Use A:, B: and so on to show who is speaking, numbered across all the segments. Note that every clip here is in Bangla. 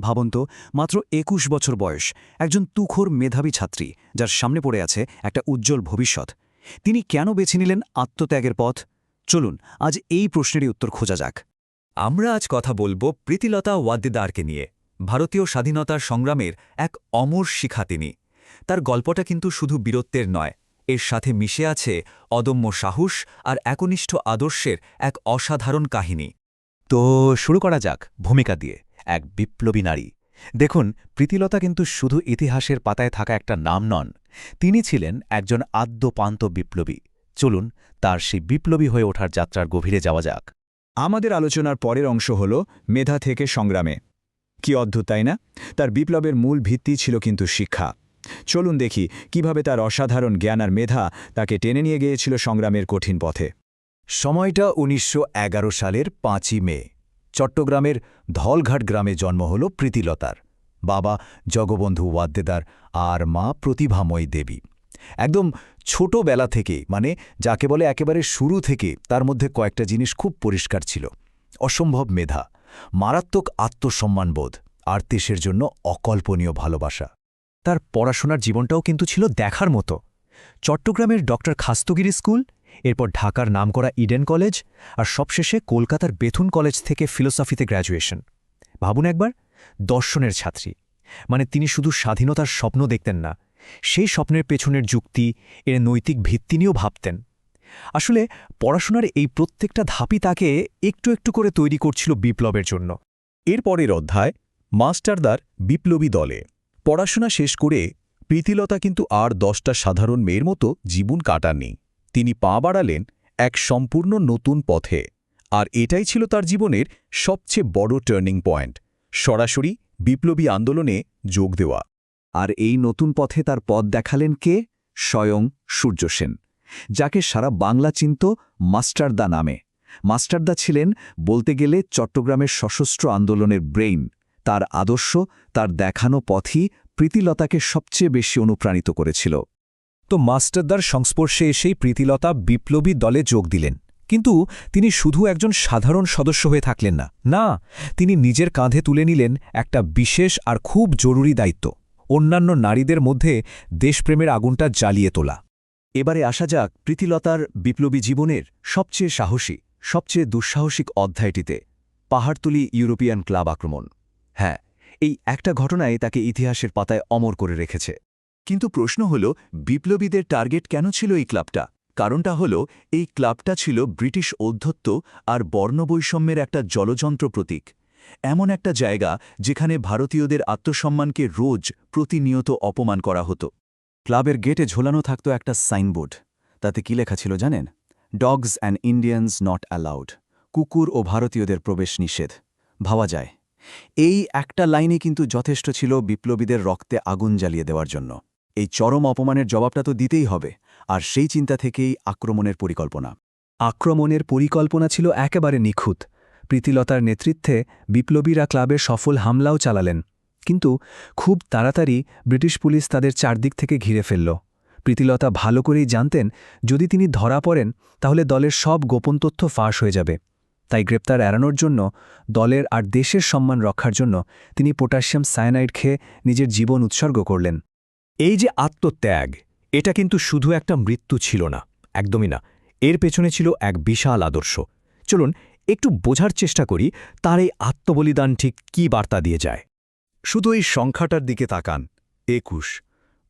A: ভাবুন তো, মাত্র ২১ বছর বয়স, একজন তুখোর মেধাবী ছাত্রী, যার সামনে পড়ে আছে একটা উজ্জ্বল ভবিষ্যৎ। তিনি কেন বেছে নিলেন আত্মত্যাগের পথ? চলুন আজ এই প্রশ্নেরই উত্তর খোঁজা যাক।
B: আমরা আজ কথা বলবো প্রীতিলতা ওয়াদ্দেদারকে নিয়ে। ভারতীয় স্বাধীনতার সংগ্রামের এক অমর শিখা তিনি। তার গল্পটা কিন্তু শুধু বীরত্বের নয়, এর সাথে মিশে আছে অদম্য সাহস আর একনিষ্ঠ আদর্শের এক অসাধারণ কাহিনী।
C: তো শুরু করা যাক ভূমিকা দিয়ে। এক বিপ্লবী নারী। দেখুন, প্রীতিলতা কিন্তু শুধু ইতিহাসের পাতায় থাকা একটা নাম নন, তিনি ছিলেন একজন আদ্যোপান্ত বিপ্লবী। চলুন তার সেই বিপ্লবী হয়ে ওঠার যাত্রার গভীরে যাওয়া যাক।
D: আমাদের আলোচনার পরের অংশ হল মেধা থেকে সংগ্রামে। কি অদ্ভুত, তাই না? তার বিপ্লবের মূল ভিত্তি ছিল কিন্তু শিক্ষা। চলুন দেখি কিভাবে তার অসাধারণ জ্ঞান আর মেধা তাকে টেনে নিয়ে গিয়েছিল সংগ্রামের কঠিন পথে।
C: সময়টা ১৯১১ সালের ৫ই মে। চট্টগ্রামের ধলঘাট গ্রামে জন্ম হল প্রীতিলতার। বাবা জগবন্ধু ওয়াদ্দেদার আর মা প্রতিভাময়ী দেবী। একদম ছোটবেলা থেকে, মানে যাকে বলে একেবারে শুরু থেকে, তার মধ্যে কয়েকটা জিনিস খুব পরিষ্কার ছিল: অসম্ভব মেধা, মারাত্মক আত্মসম্মানবোধ আর দেশের জন্য অকল্পনীয় ভালোবাসা।
E: তার পড়াশোনার জীবনটাও কিন্তু ছিল দেখার মতো। চট্টগ্রামের ডক্টর খাস্তগিরি স্কুল, এরপর ঢাকার নামকরা ইডেন কলেজ, আর সবশেষে কলকাতার বেথুন কলেজ থেকে ফিলোসফিতে গ্র্যাজুয়েশন। ভাবুন একবার, দর্শনের ছাত্রী, মানে তিনি শুধু স্বাধীনতার স্বপ্ন দেখতেন না, সেই স্বপ্নের পেছনের যুক্তি, এর নৈতিক ভিত্তি নিয়েও ভাবতেন। আসলে পড়াশোনার এই প্রত্যেকটা ধাপই তাকে একটু একটু করে তৈরি করছিল বিপ্লবের জন্য।
C: এরপরের অধ্যায় মাস্টারদার বিপ্লবী দলে। পড়াশোনা শেষ করে প্রীতিলতা কিন্তু আর ১০টা সাধারণ মেয়ের মতো জীবন কাটাননি। তিনি পা বাড়ালেন এক সম্পূর্ণ নতুন পথে। আর এটাই ছিল তার জীবনের সবচেয়ে বড় টার্নিং পয়েন্ট, সরাসরি বিপ্লবী আন্দোলনে যোগ দেওয়া।
A: আর এই নতুন পথে তার পথ দেখালেন কে? স্বয়ং সূর্য সেন, যাকে সারা বাংলা চিনত মাস্টারদা নামে। মাস্টারদা ছিলেন বলতে গেলে চট্টগ্রামের সশস্ত্র আন্দোলনের ব্রেইন। তার আদর্শ, তার দেখানো পথই প্রীতিলতাকে সবচেয়ে বেশি অনুপ্রাণিত করেছিল।
E: তো মাস্টারদার সংস্পর্শে এসেই প্রীতিলতা বিপ্লবী দলে যোগ দিলেন। কিন্তু তিনি শুধু একজন সাধারণ সদস্য হয়ে থাকলেন না, না, তিনি নিজের কাঁধে তুলে নিলেন একটা বিশেষ আর খুব জরুরি দায়িত্ব: অন্যান্য নারীদের মধ্যে দেশপ্রেমের আগুনটা জ্বালিয়ে তোলা।
A: এবারে আসা যাক প্রীতিলতার বিপ্লবী জীবনের সবচেয়ে সাহসী, সবচেয়ে দুঃসাহসিক অধ্যায়টিতে, পাহাড়তলী ইউরোপিয়ান ক্লাব আক্রমণ। হ্যাঁ, এই একটা ঘটনাই তাকে ইতিহাসের পাতায় অমর করে রেখেছে। কিন্তু প্রশ্ন হল, বিপ্লবীদের টার্গেট কেন ছিল এই ক্লাবটা? কারণটা হল, এই ক্লাবটা ছিল ব্রিটিশ ঔদ্ধত্য আর বর্ণবৈষম্যের একটা জলযন্ত্র প্রতীক। এমন একটা জায়গা যেখানে ভারতীয়দের আত্মসম্মানকে রোজ প্রতিনিয়ত অপমান করা হতো। ক্লাবের গেটে ঝোলানো থাকত একটা সাইনবোর্ড। তাতে কি লেখা ছিল জানেন? Dogs and Indians not allowed, কুকুর ও ভারতীয়দের প্রবেশ নিষেধ। ভাবা যায়, এই একটা লাইনে কিন্তু যথেষ্ট ছিল বিপ্লবীদের রক্তে আগুন জ্বালিয়ে দেওয়ার জন্য। এই চরম অপমানের জবাবটা তো দিতেই হবে, আর সেই চিন্তা থেকেই আক্রমণের পরিকল্পনা।
E: আক্রমণের পরিকল্পনা ছিল একেবারে নিখুঁত। প্রীতিলতার নেতৃত্বে বিপ্লবীরা ক্লাবের সফল হামলাও চালালেন। কিন্তু খুব তাড়াতাড়ি ব্রিটিশ পুলিশ তাদের চারদিক থেকে ঘিরে ফেলল। প্রীতিলতা ভালো করেই জানতেন, যদি তিনি ধরা পড়েন তাহলে দলের সব গোপন তথ্য ফাঁস হয়ে যাবে। তাই গ্রেপ্তার এড়ানোর জন্য, দলের আর দেশের সম্মান রক্ষার জন্য তিনি পটাশিয়াম সায়ানাইড খেয়ে নিজের জীবন উৎসর্গ করলেন। এই যে আত্মত্যাগ, এটা কিন্তু শুধু একটা মৃত্যু ছিল না, একদমই না। এর পেছনে ছিল এক বিশাল আদর্শ। চলুন একটু বোঝার চেষ্টা করি তার এই আত্মবলিদান ঠিক কী বার্তা দিয়ে যায়।
C: শুধু এই সংখ্যাটার দিকে তাকান, ২১।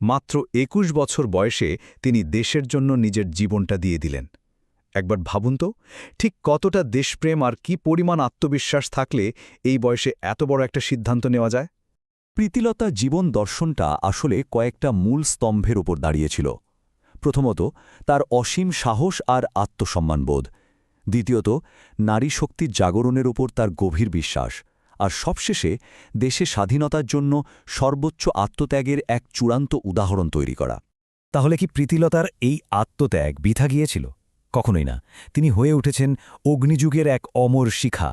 C: মাত্র ২১ বছর বয়সে তিনি দেশের জন্য নিজের জীবনটা দিয়ে দিলেন। একবার ভাবুন তো, ঠিক কতটা দেশপ্রেম আর কি পরিমাণ আত্মবিশ্বাস থাকলে এই বয়সে এত বড় একটা সিদ্ধান্ত নেওয়া যায়।
A: প্রীতিলতা জীবন দর্শনটা আসলে কয়েকটা মূল স্তম্ভের উপর দাঁড়িয়েছিল। প্রথমত, তার অসীম সাহস আর আত্মসম্মানবোধ। দ্বিতীয়ত, নারী শক্তির জাগরণের উপর তার গভীর বিশ্বাস। আর সবশেষে, দেশে স্বাধীনতার জন্য সর্বোচ্চ আত্মত্যাগের এক চূড়ান্ত উদাহরণ তৈরি করা।
E: তাহলে কি প্রীতিলতার এই আত্মত্যাগ বৃথা গিয়েছিল? কখনোই না। তিনি হয়ে উঠেছেন অগ্নিযুগের এক অমর শিখা,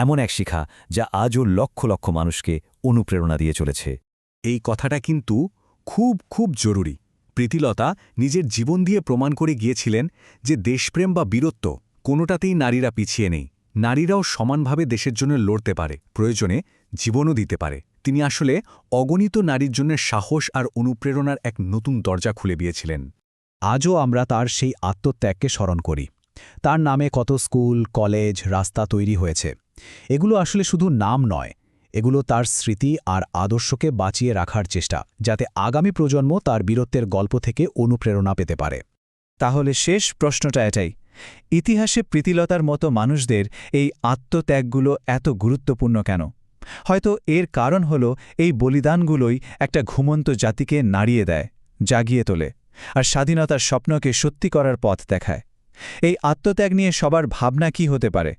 E: এমন এক শিখা যা আজও লক্ষ লক্ষ মানুষকে অনুপ্রেরণা দিয়ে চলেছে।
C: এই কথাটা কিন্তু খুব খুব জরুরি। প্রীতিলতা নিজের জীবন দিয়ে প্রমাণ করে গিয়েছিলেন যে দেশপ্রেম বা বীরত্ব কোনোটাতেই নারীরা পিছিয়ে নেই। নারীরাও সমানভাবে দেশের জন্য লড়তে পারে, প্রয়োজনে জীবনও দিতে পারে।
D: তিনি আসলে অগণিত নারীর জন্য সাহস আর অনুপ্রেরণার এক নতুন দরজা খুলে দিয়েছিলেন।
C: আজও আমরা তার সেই আত্মত্যাগকে স্মরণ করি। তার নামে কত স্কুল, কলেজ, রাস্তা তৈরি হয়েছে। এগুলো আসলে শুধু নাম নয়, এগুলো তার স্মৃতি আর আদর্শকে বাঁচিয়ে রাখার চেষ্টা, যাতে আগামী প্রজন্ম তার বীরত্বের গল্প থেকে অনুপ্রেরণা পেতে পারে।
E: তাহলে শেষ প্রশ্নটা এটাই, ইতিহাসে প্রীতিলতার মতো মানুষদের এই আত্মত্যাগগুলো এত গুরুত্বপূর্ণ কেন? হয়তো এর কারণ হলো এই বলিদানগুলোই একটা ঘুমন্ত জাতিকে নাড়িয়ে দেয়, জাগিয়ে তোলে, আর স্বাধীনতার স্বপ্নকে সত্যি করার পথ দেখায়। এই আত্মত্যাগ নিয়ে সবার ভাবনা কি হতে পারে?